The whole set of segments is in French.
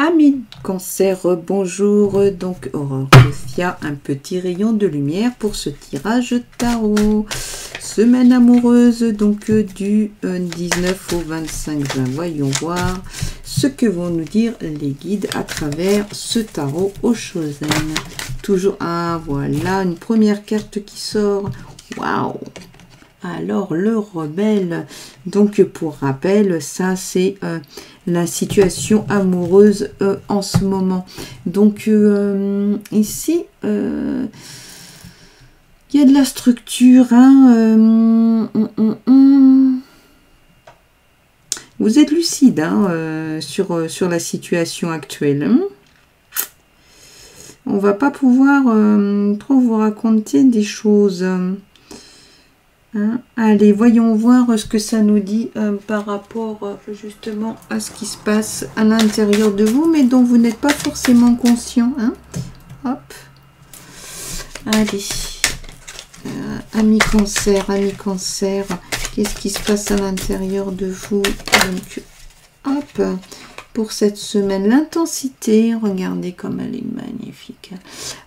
Amis Cancer, bonjour. Donc Aurore Sophia, un petit rayon de lumière pour ce tirage tarot. Semaine amoureuse donc du 19 au 25 juin. Voyons voir ce que vont nous dire les guides à travers ce tarot au Chosen. Toujours, ah voilà, une première carte qui sort. Waouh! Alors, le rebelle, donc pour rappel, ça c'est la situation amoureuse en ce moment. Donc ici, il y a de la structure. Hein, Vous êtes lucide hein, sur la situation actuelle. Hein. On va pas pouvoir trop vous raconter des choses. Hein, allez, voyons voir ce que ça nous dit par rapport justement à ce qui se passe à l'intérieur de vous, mais dont vous n'êtes pas forcément conscient. Hein. Hop. Allez. Amis Cancer, qu'est-ce qui se passe à l'intérieur de vous? Donc, hop. Pour cette semaine, l'intensité, regardez comme elle est magnifique.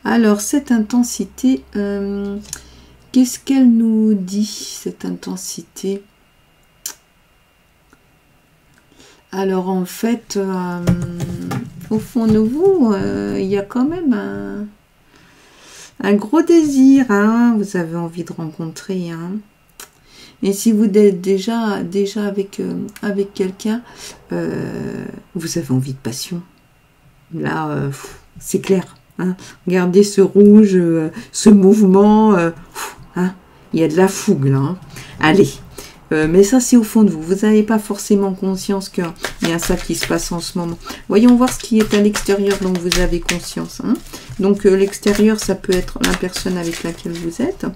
Alors, cette intensité... qu'est-ce qu'elle nous dit, cette intensité? Alors, en fait, au fond de vous, il y a quand même un gros désir. Hein, vous avez envie de rencontrer. Hein. Et si vous êtes déjà avec quelqu'un, vous avez envie de passion. Là, c'est clair. Hein. Regardez ce rouge, ce mouvement... hein, il y a de la fougue là. Hein. Allez, mais ça c'est au fond de vous. Vous n'avez pas forcément conscience qu'il y a ça qui se passe en ce moment. Voyons voir ce qui est à l'extérieur dont vous avez conscience. Hein. Donc l'extérieur, ça peut être la personne avec laquelle vous êtes,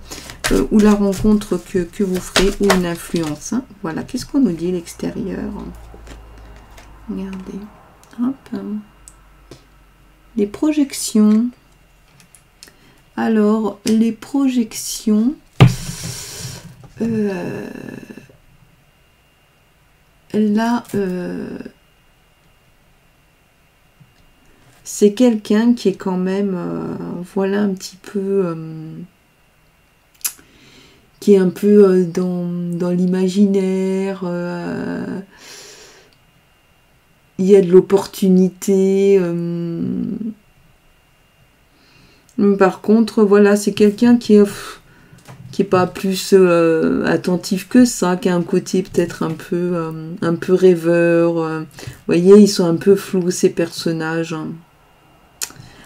ou la rencontre que vous ferez, ou une influence. Hein. Voilà, qu'est-ce qu'on nous dit l'extérieur? Regardez. Hop. Les projections. Alors, les projections, là, c'est quelqu'un qui est quand même, voilà, un petit peu, qui est un peu dans l'imaginaire, il y a de l'opportunité, par contre, voilà, c'est quelqu'un qui est pas plus attentif que ça, qui a un côté peut-être un peu rêveur. Vous voyez, ils sont un peu flous, ces personnages. Hein.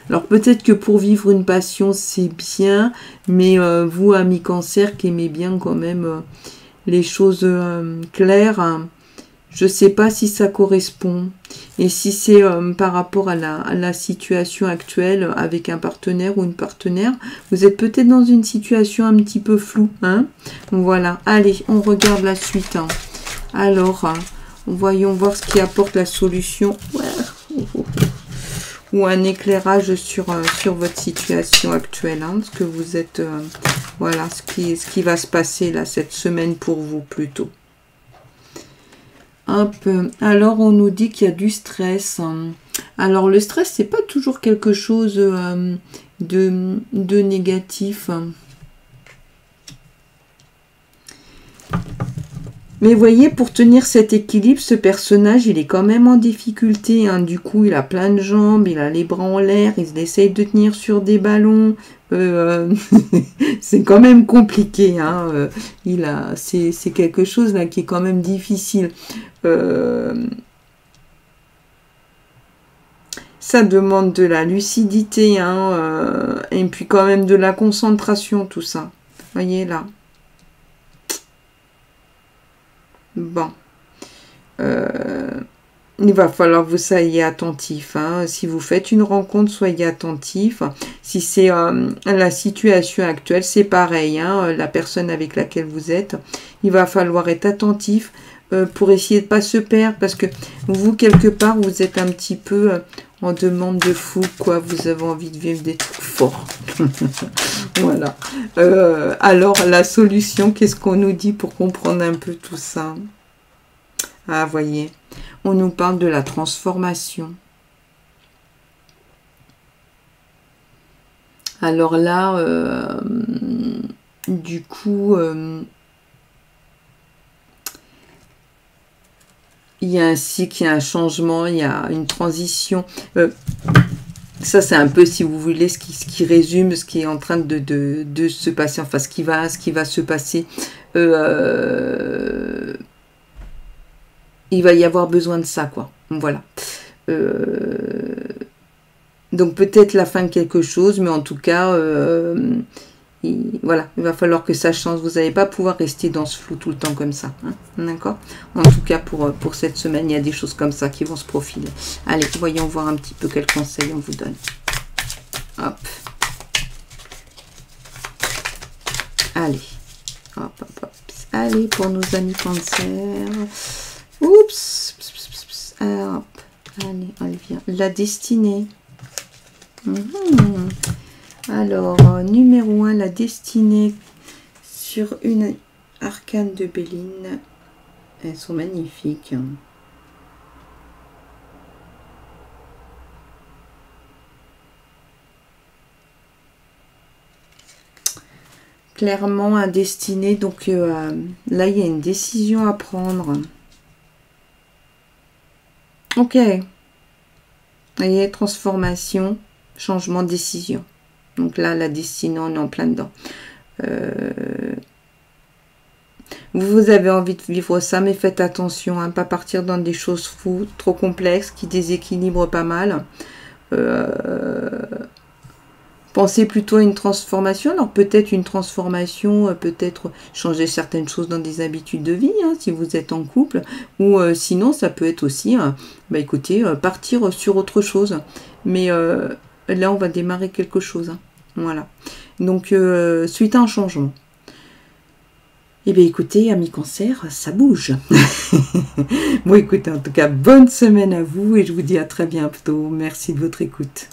Alors peut-être que pour vivre une passion, c'est bien, mais vous, amis Cancer, qui aimez bien quand même les choses claires, hein, je ne sais pas si ça correspond. Et si c'est par rapport à la situation actuelle avec un partenaire ou une partenaire, vous êtes peut-être dans une situation un petit peu floue. Hein. Voilà. Allez, on regarde la suite. Hein. Alors, voyons voir ce qui apporte la solution. Ouais. Ou un éclairage sur votre situation actuelle. Hein, ce que vous êtes... voilà, ce qui va se passer là cette semaine pour vous plutôt. Hop. Alors, on nous dit qu'il y a du stress. Alors, le stress, c'est pas toujours quelque chose de négatif. Mais voyez, pour tenir cet équilibre, ce personnage, il est quand même en difficulté. Hein. Du coup, il a plein de jambes, il a les bras en l'air, il essaye de tenir sur des ballons. C'est quand même compliqué. Hein. C'est quelque chose là qui est quand même difficile. Ça demande de la lucidité, hein, et puis quand même de la concentration, tout ça. Voyez là. Bon. Il va falloir que vous soyez attentif. Hein. Si vous faites une rencontre, soyez attentif. Si c'est la situation actuelle, c'est pareil. Hein. La personne avec laquelle vous êtes, il va falloir être attentif pour essayer de ne pas se perdre. Parce que vous, quelque part, vous êtes un petit peu en demande de fou. Quoi. Vous avez envie de vivre des trucs forts. Voilà. Alors, la solution, qu'est-ce qu'on nous dit pour comprendre un peu tout ça? Ah, voyez. On nous parle de la transformation. Alors là, du coup, il y a un cycle, il y a un changement, il y a une transition. Ça, c'est un peu, si vous voulez, ce qui résume ce qui est en train de se passer, enfin, ce qui va se passer. Il va y avoir besoin de ça, quoi. Voilà. Donc, peut-être la fin de quelque chose, mais en tout cas, voilà, il va falloir que ça change. Vous n'allez pas pouvoir rester dans ce flou tout le temps comme ça. Hein, d'accord? En tout cas, pour cette semaine, il y a des choses comme ça qui vont se profiler. Allez, voyons voir un petit peu quels conseils on vous donne. Hop. Allez. Hop, hop, hop. Allez, pour nos amis Cancer. Oups. Hop. Allez, elle vient. La destinée. Alors, numéro 1, la destinée sur une arcane de Béline. Elles sont magnifiques. Clairement, un destiné. Donc, là, il y a une décision à prendre. Ok. Vous voyez, transformation, changement de décision. Donc là, la destinée, on est en plein dedans. Vous avez envie de vivre ça, mais faites attention, hein, pas partir dans des choses fous, trop complexes, qui déséquilibrent pas mal. Pensez plutôt à une transformation. Alors peut-être une transformation, peut-être changer certaines choses dans des habitudes de vie, hein, si vous êtes en couple. Ou sinon, ça peut être aussi, écoutez, partir sur autre chose. Mais là, on va démarrer quelque chose. Hein. Voilà. Donc, suite à un changement. Eh bien, écoutez, amis Cancer, ça bouge. Bon, écoutez, en tout cas, bonne semaine à vous et je vous dis à très bientôt. Merci de votre écoute.